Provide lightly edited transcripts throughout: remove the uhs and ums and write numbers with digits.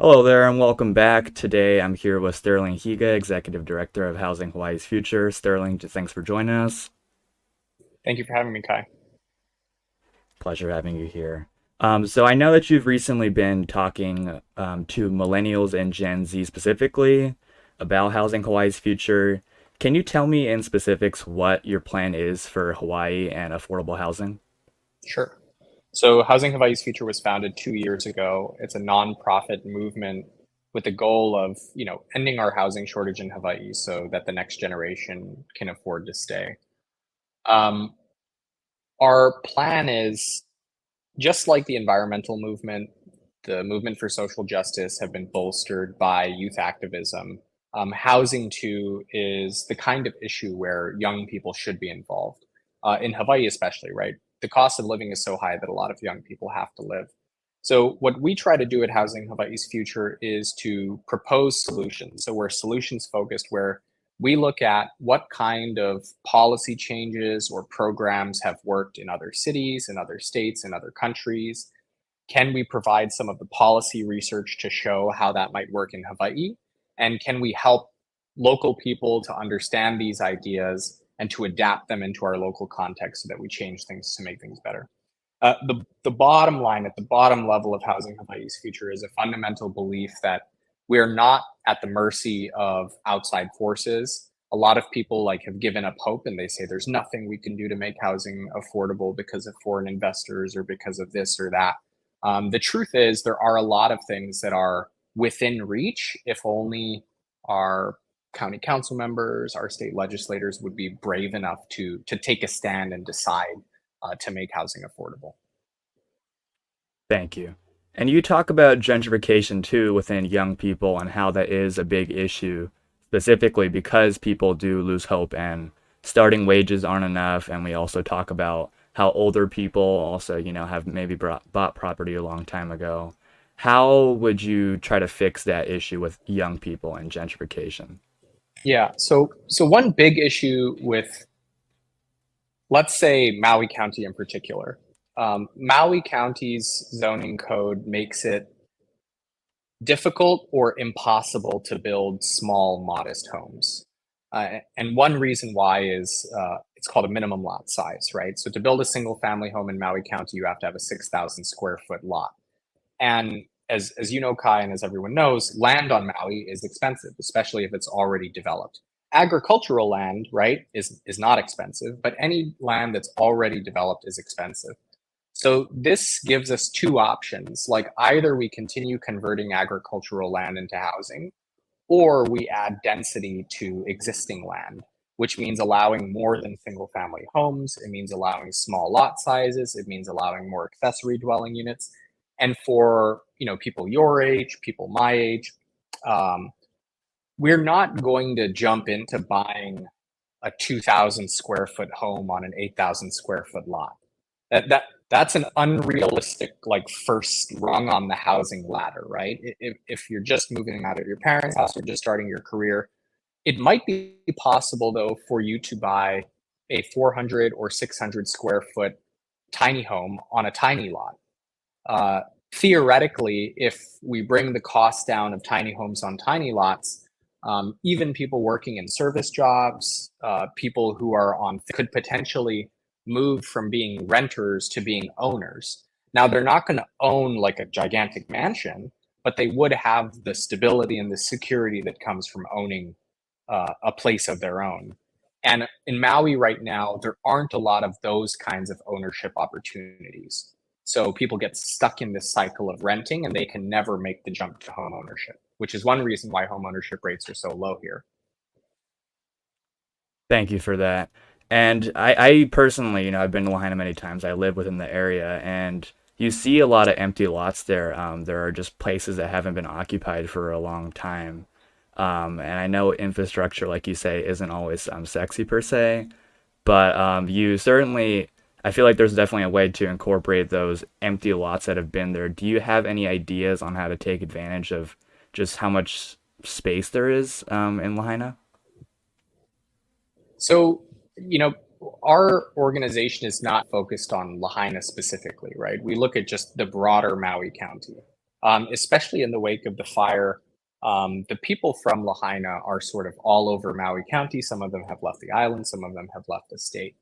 Hello there and welcome back. Today I'm here with Sterling Higa, Executive Director of Housing Hawaii's Future. Sterling, thanks for joining us. Thank you for having me, Kai. Pleasure having you here. So I know that you've recently been talking to millennials and Gen Z specifically about Housing Hawaii's future. Can you tell me in specifics what your plan is for Hawaii and affordable housing? Sure. So, Housing Hawaii's Future was founded 2 years ago. It's a nonprofit movement with the goal of, ending our housing shortage in Hawaii so that the next generation can afford to stay. Um, our plan is just like the environmental movement, the movement for social justice have been bolstered by youth activism. Housing, too, is the kind of issue where young people should be involved. In Hawaii, especially, right? The cost of living is so high that a lot of young people have to live. So, what we try to do at Housing Hawaii's Future is to propose solutions. So, we're solutions focused, where we look at what kind of policy changes or programs have worked in other cities, in other states, in other countries. Can we provide some of the policy research to show how that might work in Hawaii? And can we help local people to understand these ideas and to adapt them into our local context so that we change things to make things better? The bottom line at the bottom level of Housing Hawaii's Future is a fundamental belief that we are not at the mercy of outside forces. A lot of people have given up hope and they say there's nothing we can do to make housing affordable because of foreign investors or because of this or that. The truth is, there are a lot of things that are within reach if only our county council members, our state legislators would be brave enough to take a stand and decide to make housing affordable. Thank you. And you talk about gentrification too within young people and how that is a big issue, specifically because people do lose hope and starting wages aren't enough. And we also talk about how older people also, have maybe bought property a long time ago. How would you try to fix that issue with young people and gentrification? Yeah. So one big issue with, let's say, Maui County in particular. Maui County's zoning code makes it difficult or impossible to build small, modest homes. And one reason why is it's called a minimum lot size, right? So to build a single family home in Maui County, you have to have a 6,000 square foot lot. And as you know, Kai, and as everyone knows, land on Maui is expensive, especially if it's already developed. Agricultural land, right, is not expensive, but any land that's already developed is expensive. So this gives us two options. Like, either we continue converting agricultural land into housing, or we add density to existing land, which means allowing more than single family homes. It means allowing small lot sizes. It means allowing more accessory dwelling units. And for people your age, people my age, um, we're not going to jump into buying a 2,000 square foot home on an 8,000 square foot lot. That's an unrealistic first rung on the housing ladder, right? If you're just moving out of your parents' house or just starting your career, it might be possible though for you to buy a 400 or 600 square foot tiny home on a tiny lot. Uh, Theoretically, if we bring the cost down of tiny homes on tiny lots, even people working in service jobs, people who are on could potentially move from being renters to being owners. Now, they're not going to own like a gigantic mansion, but they would have the stability and the security that comes from owning a place of their own. And in Maui right now, there aren't a lot of those kinds of ownership opportunities. So people get stuck in this cycle of renting and they can never make the jump to home ownership, which is one reason why home ownership rates are so low here. Thank you for that. And I personally, I've been to Lahaina many times. I live within the area, and you see a lot of empty lots there. There are just places that haven't been occupied for a long time. And I know infrastructure, like you say, isn't always sexy per se, but you certainly, I feel like there's definitely a way to incorporate those empty lots that have been there. Do you have any ideas on how to take advantage of just how much space there is in Lahaina? So, our organization is not focused on Lahaina specifically, right? We look at just the broader Maui County. especially in the wake of the fire. The people from Lahaina are sort of all over Maui County. Some of them have left the island, some of them have left the state.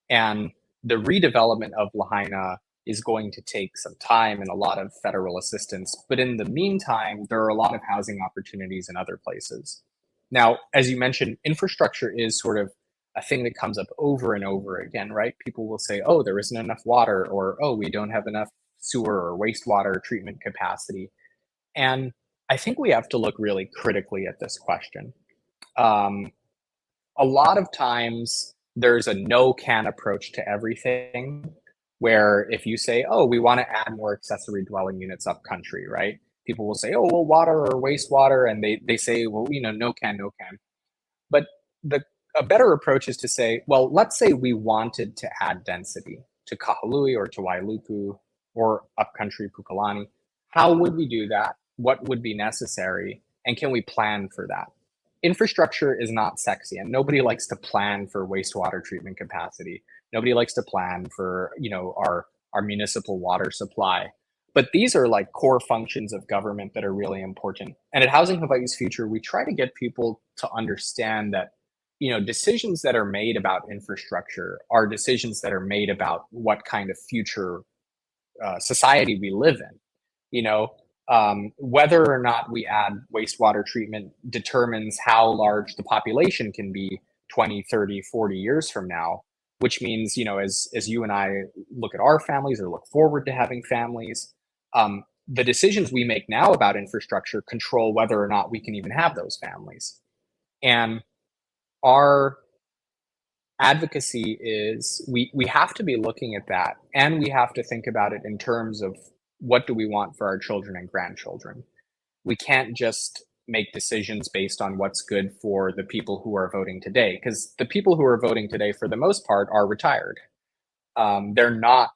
And the redevelopment of Lahaina is going to take some time and a lot of federal assistance. But in the meantime, there are a lot of housing opportunities in other places. Now, as you mentioned, infrastructure is sort of a thing that comes up over and over again, right? People will say, oh, there isn't enough water, or oh, we don't have enough sewer or wastewater treatment capacity. And I think we have to look really critically at this question. Um, a lot of times there's a no can approach to everything, where if you say, oh, we want to add more accessory dwelling units up country, right? People will say, oh, well, water or wastewater. And they say, well, no can, no can. But the a better approach is to say, well, let's say we wanted to add density to Kahului or to Wailuku or upcountry Pukalani. How would we do that? What would be necessary? And can we plan for that? Infrastructure is not sexy, and nobody likes to plan for wastewater treatment capacity. Nobody likes to plan for, our municipal water supply. But these are like core functions of government that are really important. And at Housing Hawaii's Future, we try to get people to understand that, decisions that are made about infrastructure are decisions that are made about what kind of future society we live in. Whether or not we add wastewater treatment determines how large the population can be 20, 30, 40 years from now, which means, as you and I look at our families or look forward to having families, the decisions we make now about infrastructure control whether or not we can even have those families. And our advocacy is we have to be looking at that, and we have to think about it in terms of what do we want for our children and grandchildren. We can't just make decisions based on what's good for the people who are voting today, because the people who are voting today for the most part are retired. They're not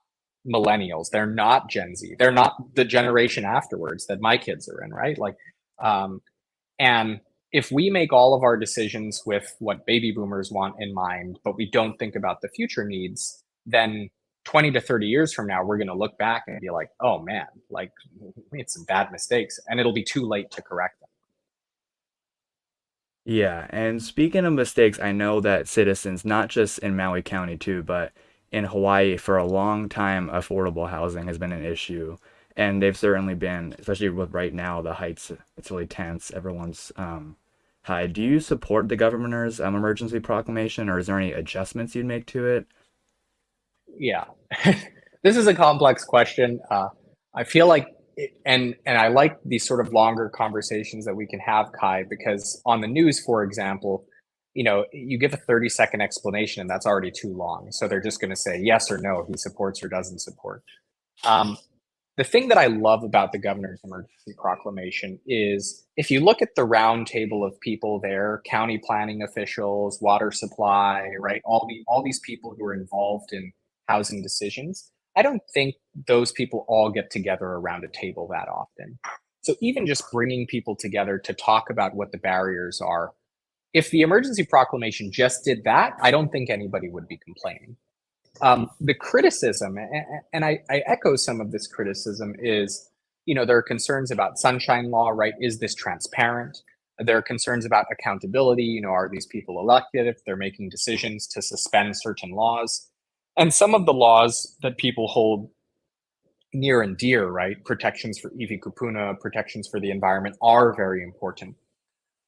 millennials, they're not Gen Z, they're not the generation afterwards that my kids are in, right? And if we make all of our decisions with what baby boomers want in mind, but we don't think about the future needs, then 20 to 30 years from now, we're going to look back and be like, oh man, like we made some bad mistakes, and it'll be too late to correct them. Yeah, and speaking of mistakes, I know that citizens, not just in Maui County too, but in Hawaii for a long time, affordable housing has been an issue. And they've certainly been, especially with right now, the heights, it's really tense. Everyone's high. Do you support the governor's emergency proclamation, or is there any adjustments you'd make to it? Yeah, this is a complex question. I feel like, and I like these sort of longer conversations that we can have, Kai, because on the news, for example, you give a 30-second explanation and that's already too long. So they're just going to say yes or no, he supports or doesn't support. Um, the thing that I love about the governor's emergency proclamation is if you look at the round table of people there, county planning officials, water supply, right, all these people who are involved in housing decisions, I don't think those people all get together around a table that often. So even just bringing people together to talk about what the barriers are, if the emergency proclamation just did that, I don't think anybody would be complaining. The criticism, and I echo some of this criticism, is, there are concerns about sunshine law, right? Is this transparent? There are concerns about accountability. Are these people elected if they're making decisions to suspend certain laws? And some of the laws that people hold near and dear, right? Protections for iwi kupuna, protections for the environment are very important.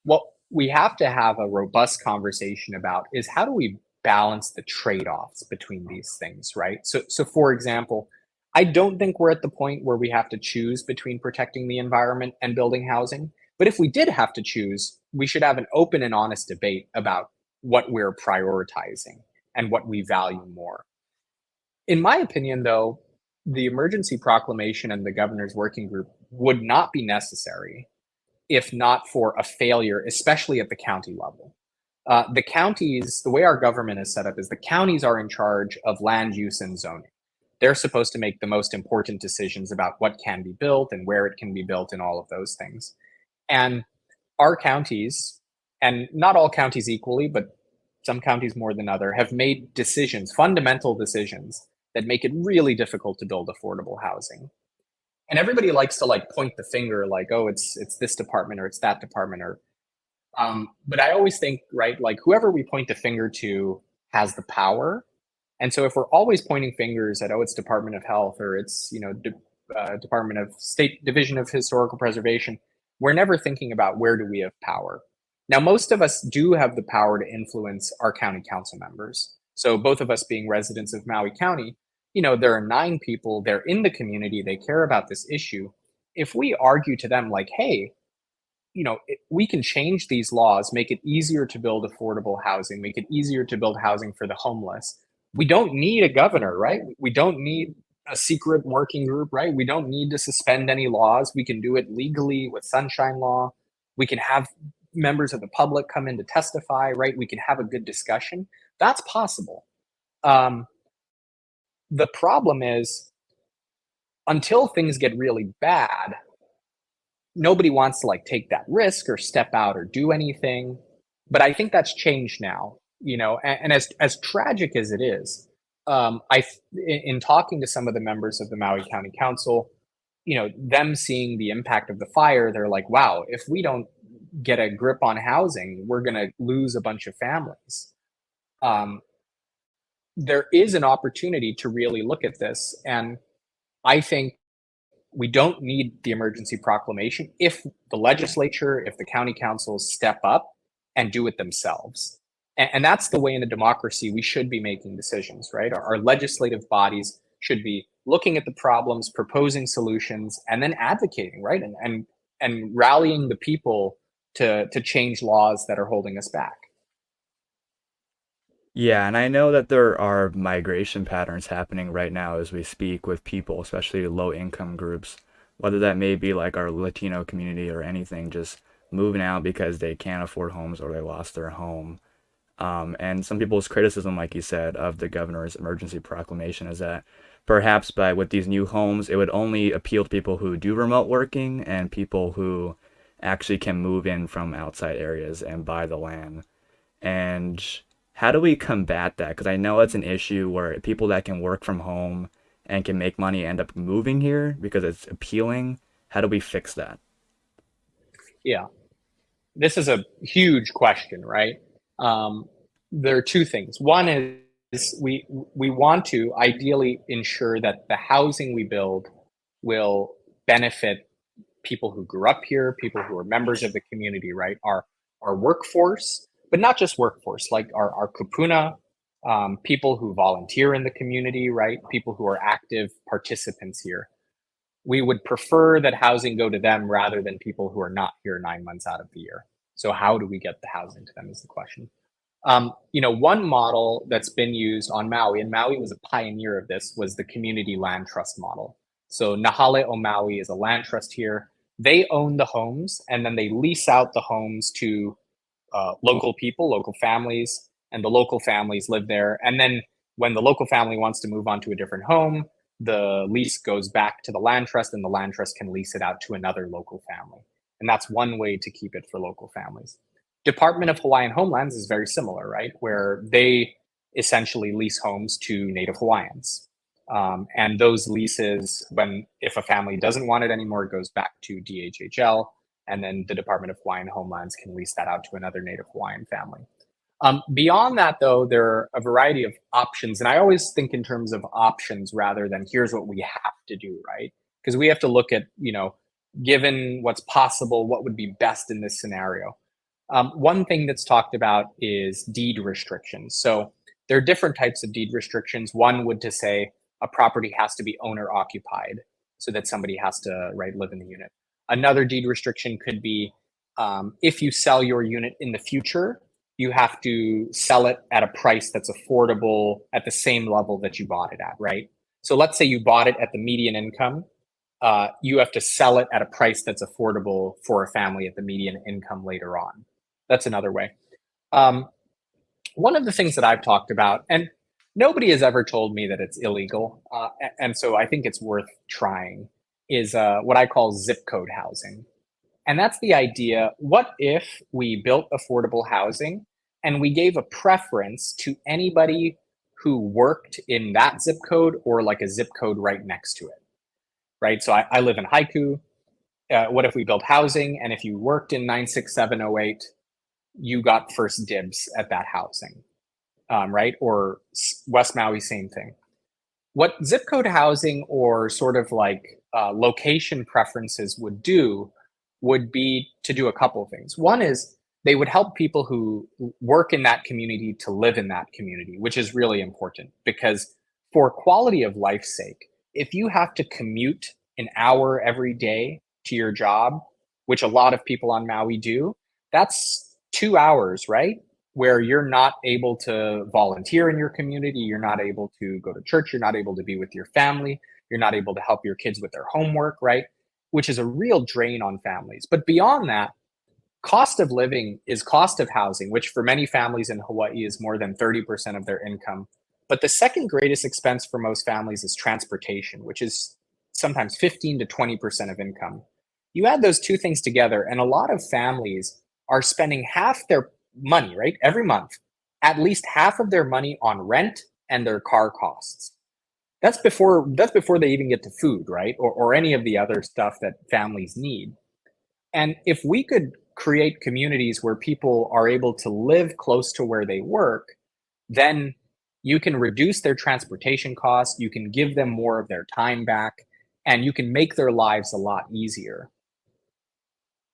What we have to have a robust conversation about is how do we balance the trade-offs between these things, right? So for example, I don't think we're at the point where we have to choose between protecting the environment and building housing. But if we did have to choose, we should have an open and honest debate about what we're prioritizing and what we value more. In my opinion, though, the emergency proclamation and the governor's working group would not be necessary if not for a failure, especially at the county level. The counties, the way our government is set up is the counties are in charge of land use and zoning. They're supposed to make the most important decisions about what can be built and where it can be built and all of those things. And our counties, and not all counties equally, but some counties more than other, have made decisions, fundamental decisions, that make it really difficult to build affordable housing. And everybody likes to like point the finger, like, oh, it's this department or it's that department, or but I always think, right, like whoever we point the finger to has the power. And so if we're always pointing fingers at, oh, it's Department of Health or it's, Department of State Division of Historical Preservation, we're never thinking about where do we have power. Now, most of us do have the power to influence our county council members. So both of us being residents of Maui County, there are 9 people, they're in the community, they care about this issue. If we argue to them like, hey, we can change these laws, make it easier to build affordable housing, make it easier to build housing for the homeless. We don't need a governor, right? We don't need a secret working group, right? We don't need to suspend any laws. We can do it legally with sunshine law. We can have members of the public come in to testify, right? We can have a good discussion. That's possible. Um, the problem is until things get really bad, nobody wants to like take that risk or step out or do anything. But I think that's changed now, and as tragic as it is, in talking to some of the members of the Maui County Council, them seeing the impact of the fire, they're like, wow, if we don't get a grip on housing, we're going to lose a bunch of families. Um, there is an opportunity to really look at this. And I think we don't need the emergency proclamation if the legislature, if the county councils step up and do it themselves. And that's the way in a democracy we should be making decisions, right? Our legislative bodies should be looking at the problems, proposing solutions, and then advocating, right? And rallying the people to change laws that are holding us back. Yeah, and I know that there are migration patterns happening right now as we speak with people, especially low income groups, whether that may be like our Latino community or anything, just moving out because they can't afford homes or they lost their home. And some people's criticism, like you said, of the governor's emergency proclamation is that perhaps by with these new homes, it would only appeal to people who do remote working and people who actually can move in from outside areas and buy the land. And how do we combat that? Because I know it's an issue where people that can work from home and can make money end up moving here because it's appealing. How do we fix that? Yeah, this is a huge question, right? Um, there are 2 things. One is we want to ideally ensure that the housing we build will benefit people who grew up here, people who are members of the community, right? Our workforce, but not just workforce, like our kupuna, people who volunteer in the community, right? People who are active participants here. We would prefer that housing go to them rather than people who are not here 9 months out of the year. So how do we get the housing to them is the question. One model that's been used on Maui, and Maui was a pioneer of this, was the community land trust model. So Nahale o Maui is a land trust here. They own the homes and then they lease out the homes to local people, local families, and the local families live there. And then when the local family wants to move on to a different home, the lease goes back to the land trust and the land trust can lease it out to another local family. And that's one way to keep it for local families. Department of Hawaiian Homelands is very similar, right? Where they essentially lease homes to Native Hawaiians. And those leases, if a family doesn't want it anymore, it goes back to DHHL, and then the Department of Hawaiian Homelands can lease that out to another Native Hawaiian family. Beyond that, though, there are a variety of options, and I always think in terms of options rather than here's what we have to do, right? Because we have to look at, given what's possible, what would be best in this scenario. One thing that's talked about is deed restrictions. So there are different types of deed restrictions. One would to say a property has to be owner occupied so that somebody has to live in the unit. Another deed restriction could be if you sell your unit in the future, you have to sell it at a price that's affordable at the same level that you bought it at, right? So let's say you bought it at the median income. You have to sell it at a price that's affordable for a family at the median income later on. That's another way. Um, One of the things that I've talked about, and nobody has ever told me that it's illegal, and so I think it's worth trying, is what I call zip code housing. And that's the idea. What if we built affordable housing and we gave a preference to anybody who worked in that zip code or like a zip code right next to it? right? So I live in Haiku. What if we build housing? And if you worked in 96708, you got first dibs at that housing, right? Or West Maui, same thing. What zip code housing or sort of like location preferences would do would be to do a couple of things. One is they would help people who work in that community to live in that community, which is really important because for quality of life's sake, if you have to commute an hour every day to your job, which a lot of people on Maui do, that's 2 hours, right? Where you're not able to volunteer in your community, you're not able to go to church, you're not able to be with your family, you're not able to help your kids with their homework, right? Which is a real drain on families. But beyond that, cost of living is cost of housing, which for many families in Hawaii is more than 30% of their income. But the second greatest expense for most families is transportation, which is sometimes 15 to 20% of income. You add those two things together, and a lot of families are spending half their money, right, every month, at least half of their money on rent and their car costs. That's before they even get to food, right? Or any of the other stuff that families need. And if we could create communities where people are able to live close to where they work, then you can reduce their transportation costs, you can give them more of their time back, and you can make their lives a lot easier.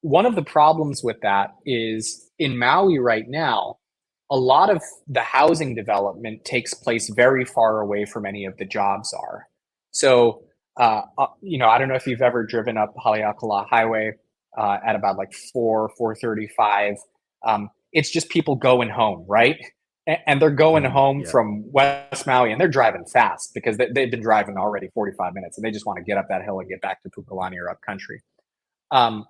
One of the problems with that is in Maui right now, a lot of the housing development takes place very far away from any of the jobs are. So, I don't know if you've ever driven up Haleakala Highway at about like 4:35. It's just people going home, right? And they're going home Yeah. from West Maui, and they're driving fast because they've been driving already 45 minutes, and they just want to get up that hill and get back to Pukalani or up country. Um,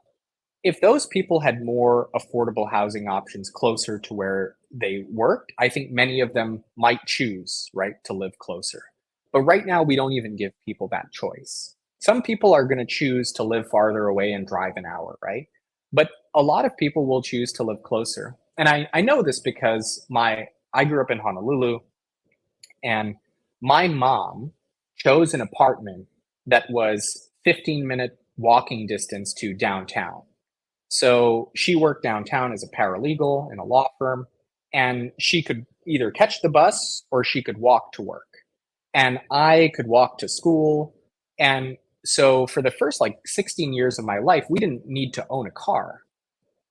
if those people had more affordable housing options closer to where they work, I think many of them might choose, right, to live closer. But right now, we don't even give people that choice. Some people are going to choose to live farther away and drive an hour, right? But a lot of people will choose to live closer. And I know this because I grew up in Honolulu, and my mom chose an apartment that was 15-minute walking distance to downtown. So she worked downtown as a paralegal in a law firm, and she could either catch the bus or she could walk to work. And I could walk to school. And so for the first like 16 years of my life, we didn't need to own a car.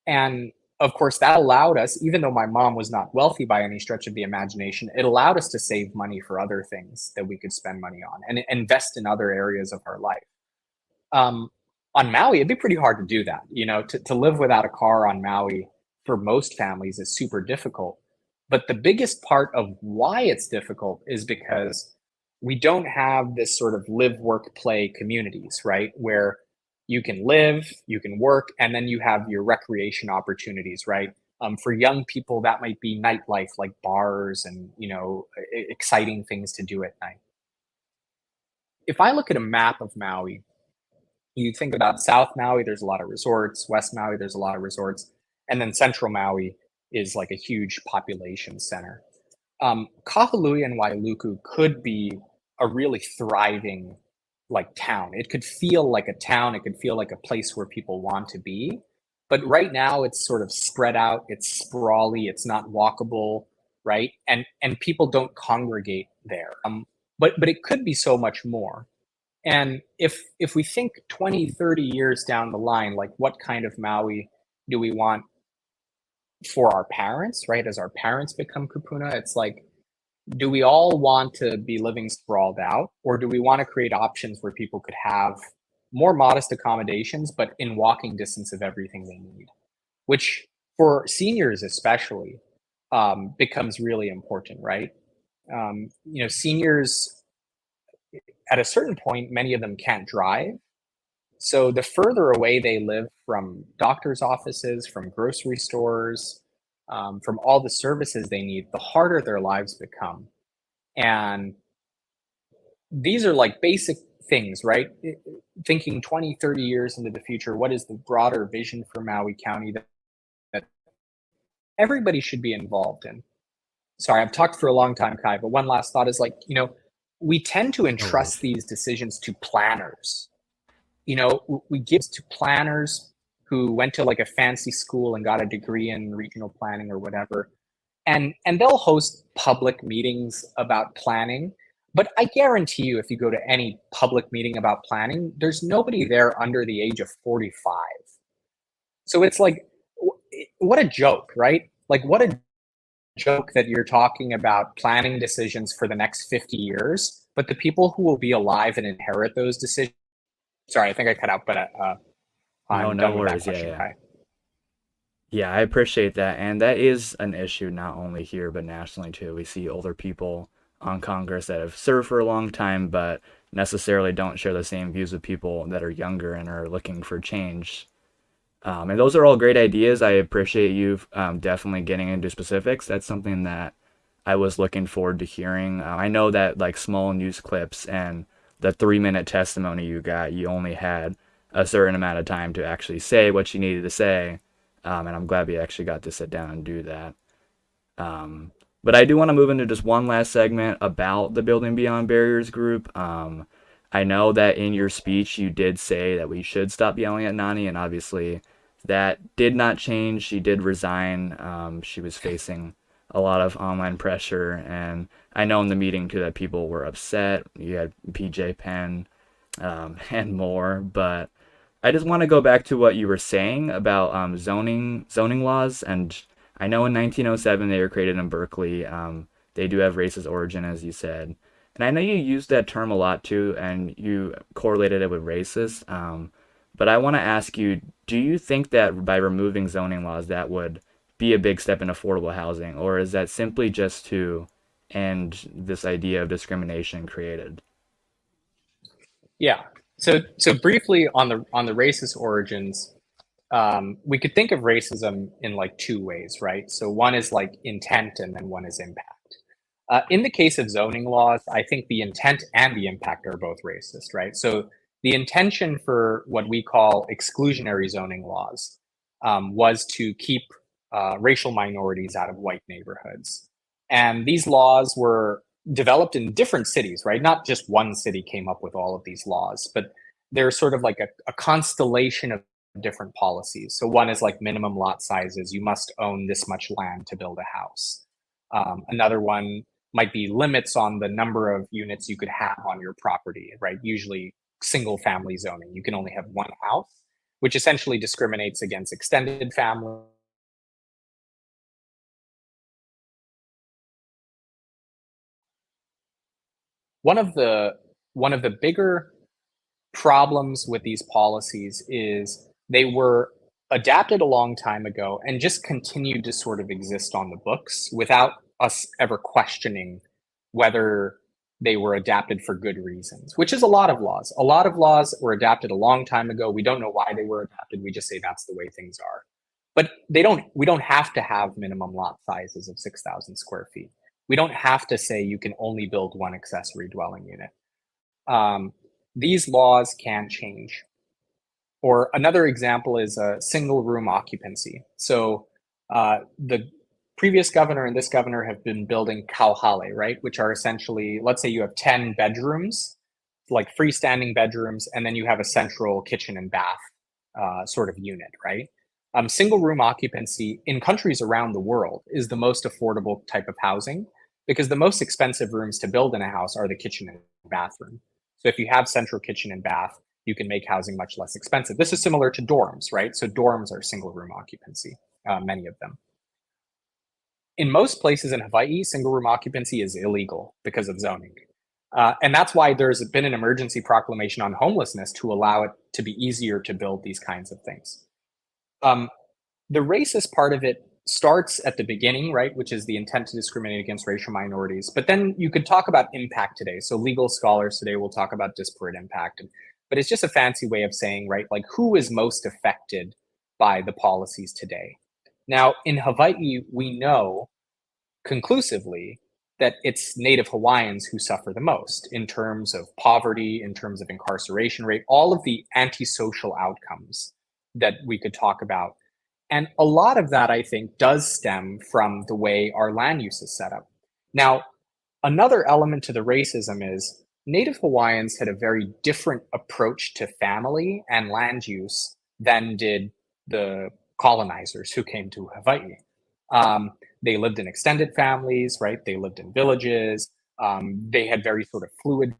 And of course, that allowed us, even though my mom was not wealthy by any stretch of the imagination, it allowed us to save money for other things that we could spend money on and invest in other areas of our life. Um, on Maui, it'd be pretty hard to do that. To live without a car on Maui for most families is super difficult. But the biggest part of why it's difficult is because we don't have this sort of live, work, play communities, right? Where you can live, you can work, and then you have your recreation opportunities, right? For young people, that might be nightlife, like bars and exciting things to do at night. If I look at a map of Maui, you think about South Maui, there's a lot of resorts. West Maui, there's a lot of resorts. And then Central Maui is like a huge population center. Kahului and Wailuku could be a really thriving like town. It could feel like a town. It could feel like a place where people want to be. But right now it's sort of spread out. It's sprawly. It's not walkable, right? And people don't congregate there. But it could be so much more. And if we think 20, 30 years down the line, like what kind of Maui do we want for our parents, right? As our parents become kupuna, it's like, do we all want to be living sprawled out, or do we want to create options where people could have more modest accommodations, but in walking distance of everything they need, which for seniors especially becomes really important, right? Seniors at a certain point, many of them can't drive. So the further away they live from doctors' offices, from grocery stores, from all the services they need, the harder their lives become. And these are like basic things, right? Thinking 20, 30 years into the future, what is the broader vision for Maui County that everybody should be involved in? Sorry, I've talked for a long time, Kai, but one last thought is like, we tend to No entrust worries. these decisions to planners, we give to planners who went to like a fancy school and got a degree in regional planning or whatever, and they'll host public meetings about planning. But I guarantee you, if you go to any public meeting about planning, there's nobody there under the age of 45. So it's like, what a joke, right? Like, what a joke that you're talking about planning decisions for the next 50 years, but the people who will be alive and inherit those decisions. Sorry, I think I cut out, but No, I'm no done with that worries. Yeah, question, yeah. Kai. Yeah, I appreciate that. And that is an issue not only here, but nationally too. We see older people on Congress that have served for a long time, but necessarily don't share the same views with people that are younger and are looking for change. And those are all great ideas. I appreciate you definitely getting into specifics. That's something that I was looking forward to hearing. I know that like small news clips and the 3 minute testimony you got, you only had a certain amount of time to actually say what you needed to say. And I'm glad we actually got to sit down and do that. But I do want to move into just one last segment about the Building Beyond Barriers group. I know that in your speech you did say that we should stop yelling at Nani, and obviously that did not change. She did resign. She was facing a lot of online pressure, and I know in the meeting too that people were upset. You had PJ Penn and more, but I just want to go back to what you were saying about zoning laws, and I know in 1907 they were created in Berkeley. They do have racist origin, as you said, and I know you used that term a lot too, and you correlated it with racist. But I want to ask you, do you think that by removing zoning laws that would be a big step in affordable housing, or is that simply just to end this idea of discrimination created? Yeah. So briefly on the racist origins, we could think of racism in like two ways, right? So one is like intent, and then one is impact. In the case of zoning laws, I think the intent and the impact are both racist, right? So the intention for what we call exclusionary zoning laws was to keep racial minorities out of white neighborhoods. And these laws were developed in different cities, right? Not just one city came up with all of these laws, but they're sort of like a constellation of different policies. So one is like minimum lot sizes. You must own this much land to build a house. Another one might be limits on the number of units you could have on your property, right? Usually single family zoning. You can only have one house, which essentially discriminates against extended family. One of the one of the bigger problems with these policies is they were adapted a long time ago and just continued to sort of exist on the books without us ever questioning whether they were adapted for good reasons, which is a lot of laws. A lot of laws were adapted a long time ago. We don't know why they were adapted. We just say that's the way things are. But we don't have to have minimum lot sizes of 6,000 square feet. We don't have to say you can only build one accessory dwelling unit. Um, these laws can change. Or another example is a single room occupancy. So the previous governor and this governor have been building kauhale, right? Which are essentially, let's say you have 10 bedrooms, like freestanding bedrooms, and then you have a central kitchen and bath sort of unit, right? Single room occupancy in countries around the world is the most affordable type of housing because the most expensive rooms to build in a house are the kitchen and bathroom. So if you have central kitchen and bath, you can make housing much less expensive. This is similar to dorms, right? So dorms are single room occupancy, many of them. In most places in Hawaii, single room occupancy is illegal because of zoning. And that's why there's been an emergency proclamation on homelessness to allow it to be easier to build these kinds of things. Um, the racist part of it starts at the beginning, right, which is the intent to discriminate against racial minorities. But then you could talk about impact today. So legal scholars today will talk about disparate impact. But it's just a fancy way of saying, right, like who is most affected by the policies today? Now, in Hawaii, we know conclusively that it's Native Hawaiians who suffer the most in terms of poverty, in terms of incarceration rate, all of the antisocial outcomes that we could talk about. And a lot of that, I think, does stem from the way our land use is set up. Now, another element to the racism is Native Hawaiians had a very different approach to family and land use than did the colonizers who came to Hawaii. Um, they lived in extended families, right? They lived in villages. They had very sort of fluid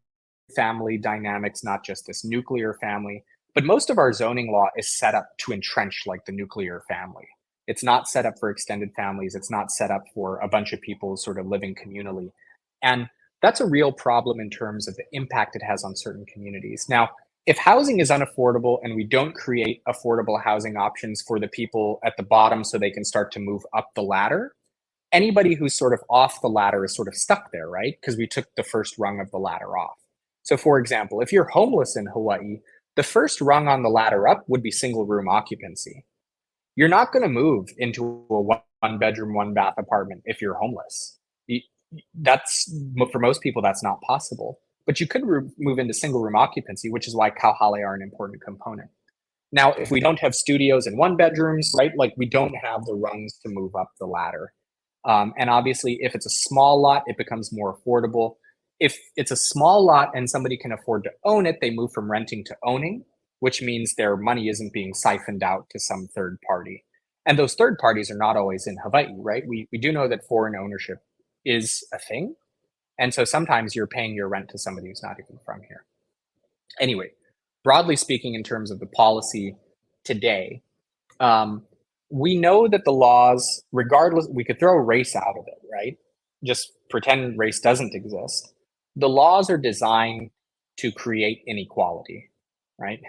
family dynamics, not just this nuclear family. But most of our zoning law is set up to entrench like the nuclear family. It's not set up for extended families. It's not set up for a bunch of people sort of living communally. And that's a real problem in terms of the impact it has on certain communities. Now, if housing is unaffordable and we don't create affordable housing options for the people at the bottom so they can start to move up the ladder, anybody who's sort of off the ladder is sort of stuck there, right? Because we took the first rung of the ladder off. So, for example, if you're homeless in Hawaii, the first rung on the ladder up would be single room occupancy. You're not going to move into a one bedroom, one bath apartment if you're homeless. That's for most people, that's not possible. But you could move into single room occupancy, which is why kauhale are an important component. Now, if we don't have studios and one bedrooms, right, like we don't have the rungs to move up the ladder. And obviously, if it's a small lot, it becomes more affordable. If it's a small lot and somebody can afford to own it, they move from renting to owning, which means their money isn't being siphoned out to some third party. And those third parties are not always in Hawaii, right? We do know that foreign ownership is a thing. And so sometimes you're paying your rent to somebody who's not even from here. Anyway, broadly speaking, in terms of the policy today, um, we know that the laws, regardless, we could throw race out of it, right? Just pretend race doesn't exist. The laws are designed to create inequality, right?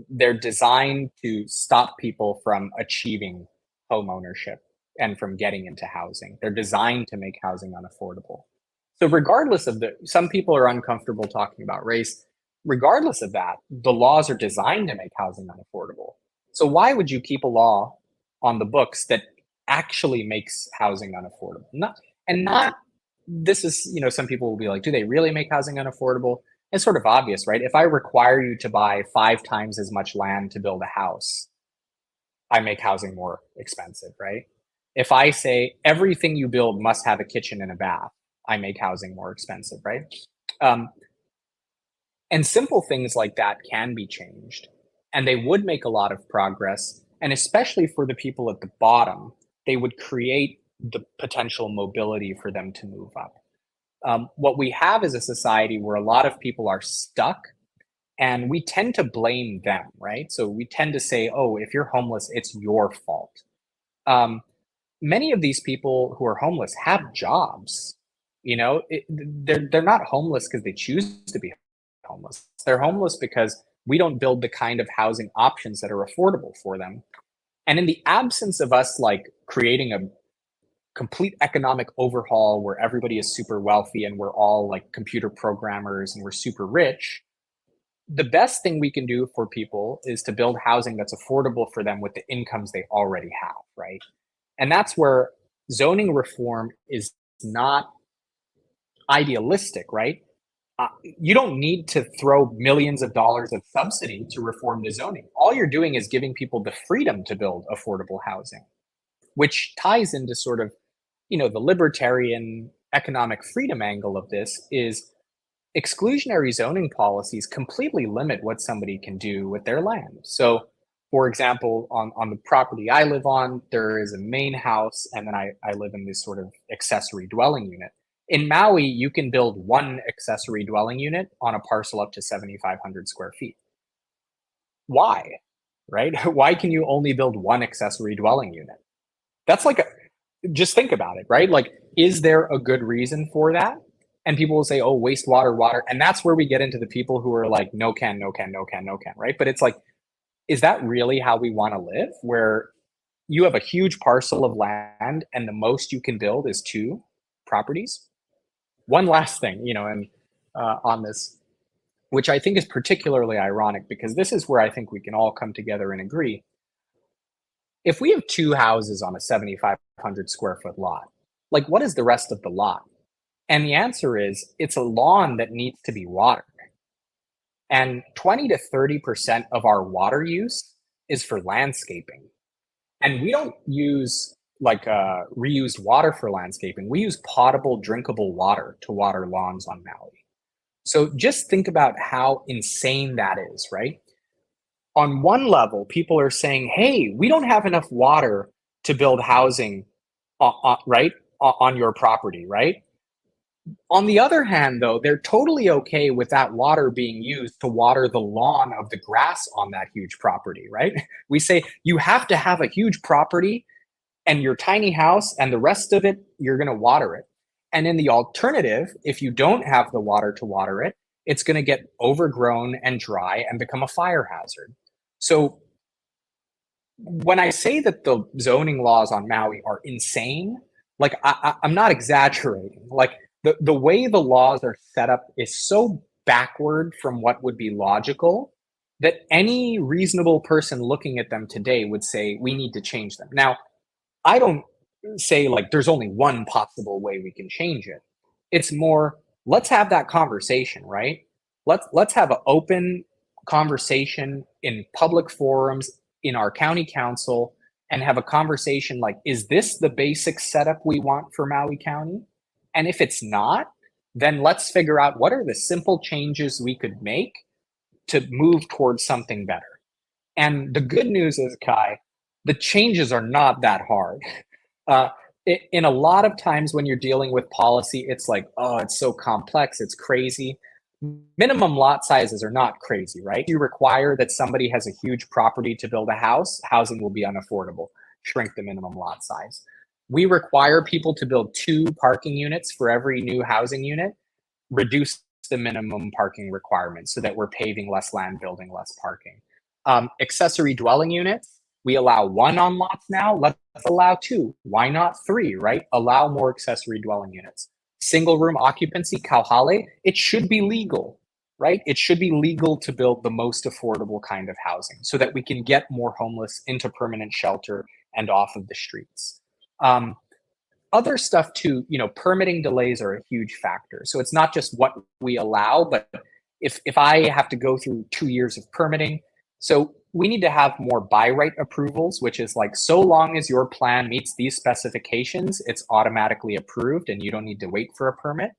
They're designed to stop people from achieving home ownership and from getting into housing. They're designed to make housing unaffordable. So, regardless of some people are uncomfortable talking about race. Regardless of that, the laws are designed to make housing unaffordable. So why would you keep a law on the books that actually makes housing unaffordable? Not this is, some people will be like, do they really make housing unaffordable? It's sort of obvious, right? If I require you to buy 5 times as much land to build a house, I make housing more expensive, right? If I say everything you build must have a kitchen and a bath, I make housing more expensive, right? Um, and simple things like that can be changed, and they would make a lot of progress. And especially for the people at the bottom, they would create the potential mobility for them to move up. What we have is a society where a lot of people are stuck, and we tend to blame them, right? So we tend to say, oh, if you're homeless, it's your fault. Um, Many of these people who are homeless have jobs. They're not homeless because they choose to be homeless. They're homeless because we don't build the kind of housing options that are affordable for them. And in the absence of us like creating a complete economic overhaul where everybody is super wealthy and we're all like computer programmers and we're super rich, the best thing we can do for people is to build housing that's affordable for them with the incomes they already have, right? And that's where zoning reform is not idealistic, right? You don't need to throw millions of dollars of subsidy to reform the zoning. All you're doing is giving people the freedom to build affordable housing, which ties into sort of, the libertarian economic freedom angle of this is exclusionary zoning policies completely limit what somebody can do with their land. So, for example, on the property I live on, there is a main house, and then I live in this sort of accessory dwelling unit. In Maui, you can build one accessory dwelling unit on a parcel up to 7,500 square feet. Why? Right? Why can you only build one accessory dwelling unit? That's like just think about it, right? Like, is there a good reason for that? And people will say, oh, wastewater, water. And that's where we get into the people who are like, no can, no can, no can, no can, right? But it's like, is that really how we want to live? Where you have a huge parcel of land and the most you can build is 2 properties? One last thing, and on this, which I think is particularly ironic because this is where I think we can all come together and agree. If we have 2 houses on a 7,500 square foot lot, like what is the rest of the lot? And the answer is it's a lawn that needs to be watered. And 20 to 30% of our water use is for landscaping. And we don't use like reused water for landscaping. We use potable, drinkable water to water lawns on Maui. So just think about how insane that is, right? On one level, people are saying, hey, we don't have enough water to build housing, right, on your property, right? On the other hand, though, they're totally okay with that water being used to water the lawn of the grass on that huge property, right? We say you have to have a huge property and your tiny house, and the rest of it, you're going to water it. And in the alternative, if you don't have the water to water it, it's going to get overgrown and dry and become a fire hazard. So when I say that the zoning laws on Maui are insane, like I'm not exaggerating. Like the way the laws are set up is so backward from what would be logical that any reasonable person looking at them today would say we need to change them. Now, I don't say like there's only one possible way we can change it. It's more, let's have that conversation, right? Let's have an open conversation in public forums in our county council and have a conversation like, is this the basic setup we want for Maui County? And if it's not, then let's figure out what are the simple changes we could make to move towards something better. And the good news is, Kai, the changes are not that hard. Uh, in a lot of times when you're dealing with policy, it's like, oh, it's so complex, it's crazy. Minimum lot sizes are not crazy, right? You require that somebody has a huge property to build a house, housing will be unaffordable. Shrink the minimum lot size. We require people to build 2 parking units for every new housing unit, reduce the minimum parking requirements so that we're paving less land, building less parking. Accessory dwelling units, we allow 1 on lots now. Let's allow 2. Why not 3, right? Allow more accessory dwelling units. Single room occupancy, kauhale, it should be legal, right? It should be legal to build the most affordable kind of housing so that we can get more homeless into permanent shelter and off of the streets. Um, Other stuff too, permitting delays are a huge factor. So it's not just what we allow, but if I have to go through 2 years of permitting, so we need to have more by right approvals, which is like, so long as your plan meets these specifications, it's automatically approved and you don't need to wait for a permit.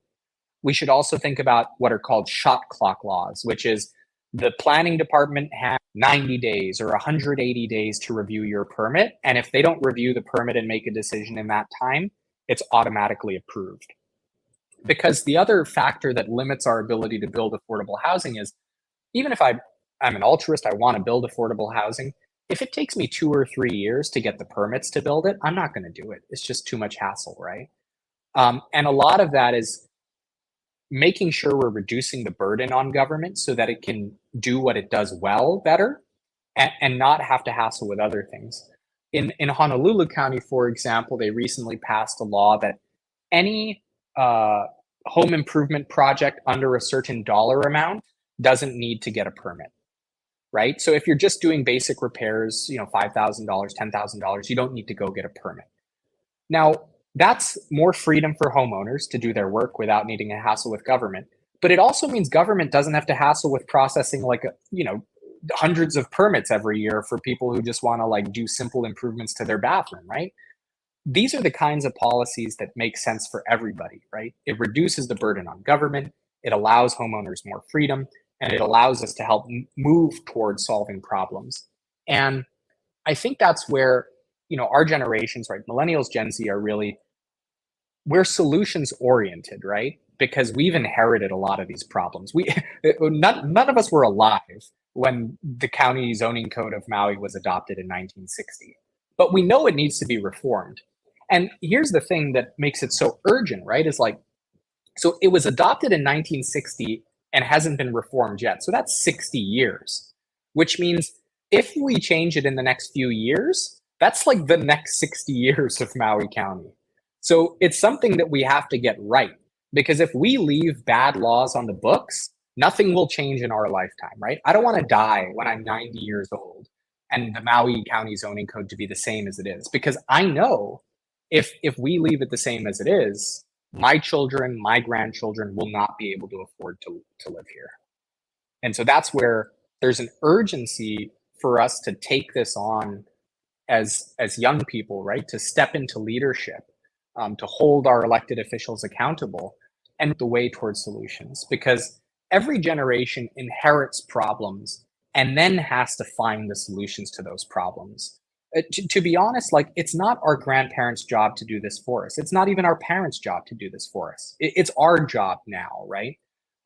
We should also think about what are called shot clock laws, which is the planning department has 90 days or 180 days to review your permit. And if they don't review the permit and make a decision in that time, it's automatically approved. Because the other factor that limits our ability to build affordable housing is, even if I'm an altruist, I want to build affordable housing. If it takes me 2 or 3 years to get the permits to build it, I'm not going to do it. It's just too much hassle, right? And a lot of that is making sure we're reducing the burden on government so that it can do what it does well better and not have to hassle with other things. In Honolulu County, for example, they recently passed a law that any home improvement project under a certain dollar amount doesn't need to get a permit, right? So if you're just doing basic repairs, $5,000, $10,000, you don't need to go get a permit. Now, that's more freedom for homeowners to do their work without needing a hassle with government. But it also means government doesn't have to hassle with processing hundreds of permits every year for people who just want to like do simple improvements to their bathroom, right? These are the kinds of policies that make sense for everybody, right? It reduces the burden on government, it allows homeowners more freedom, and it allows us to help move towards solving problems. And I think that's where, our generations, right? Millennials, Gen Z are really, we're solutions oriented, right? Because we've inherited a lot of these problems. None of us were alive when the county zoning code of Maui was adopted in 1960, but we know it needs to be reformed. And here's the thing that makes it so urgent, right? Is like, so it was adopted in 1960 and hasn't been reformed yet. So that's 60 years, which means if we change it in the next few years, that's like the next 60 years of Maui County. So it's something that we have to get right. Because if we leave bad laws on the books, nothing will change in our lifetime, right? I don't want to die when I'm 90 years old and the Maui County zoning code to be the same as it is. Because I know if we leave it the same as it is, my children, my grandchildren will not be able to afford to live here. And so that's where there's an urgency for us to take this on as young people, right? To step into leadership, to hold our elected officials accountable and the way towards solutions. Because every generation inherits problems and then has to find the solutions to those problems. To be honest, like it's not our grandparents' job to do this for us. It's not even our parents' job to do this for us. It's our job now, right?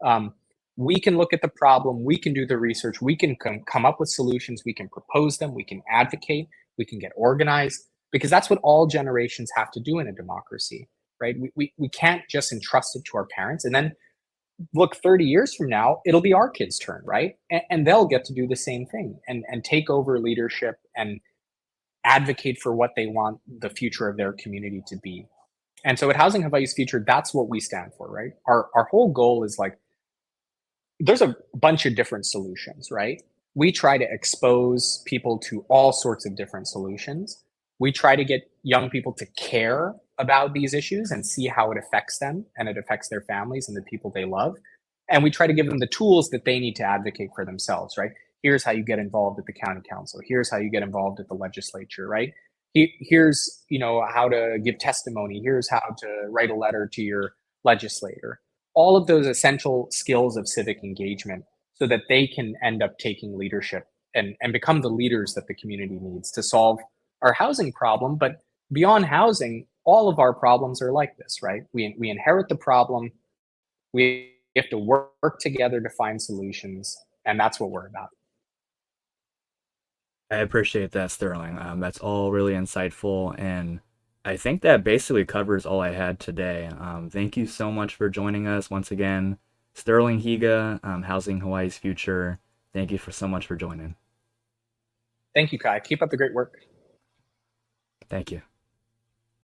Um, we can look at the problem, we can do the research, we can come up with solutions, we can propose them, we can advocate, we can get organized, because that's what all generations have to do in a democracy, right? We can't just entrust it to our parents and then look 30 years from now, it'll be our kids' turn, right? And they'll get to do the same thing and take over leadership and advocate for what they want the future of their community to be. And so at Housing Hawaii's Future, that's what we stand for, right? Our whole goal is like there's a bunch of different solutions, right? We try to expose people to all sorts of different solutions. We try to get young people to care about these issues and see how it affects them and it affects their families and the people they love. And we try to give them the tools that they need to advocate for themselves, right? Here's how you get involved at the county council. Here's how you get involved at the legislature, right? Here's, how to give testimony. Here's how to write a letter to your legislator. All of those essential skills of civic engagement so that they can end up taking leadership and become the leaders that the community needs to solve our housing problem. But beyond housing, all of our problems are like this, right? We inherit the problem, we have to work together to find solutions, and that's what we're about. I appreciate that, Sterling. That's all really insightful, and I think that basically covers all I had today. Thank you so much for joining us once again, Sterling Higa, Housing Hawaii's Future. Thank you for so much for joining. Thank you, Kai. Keep up the great work. Thank you.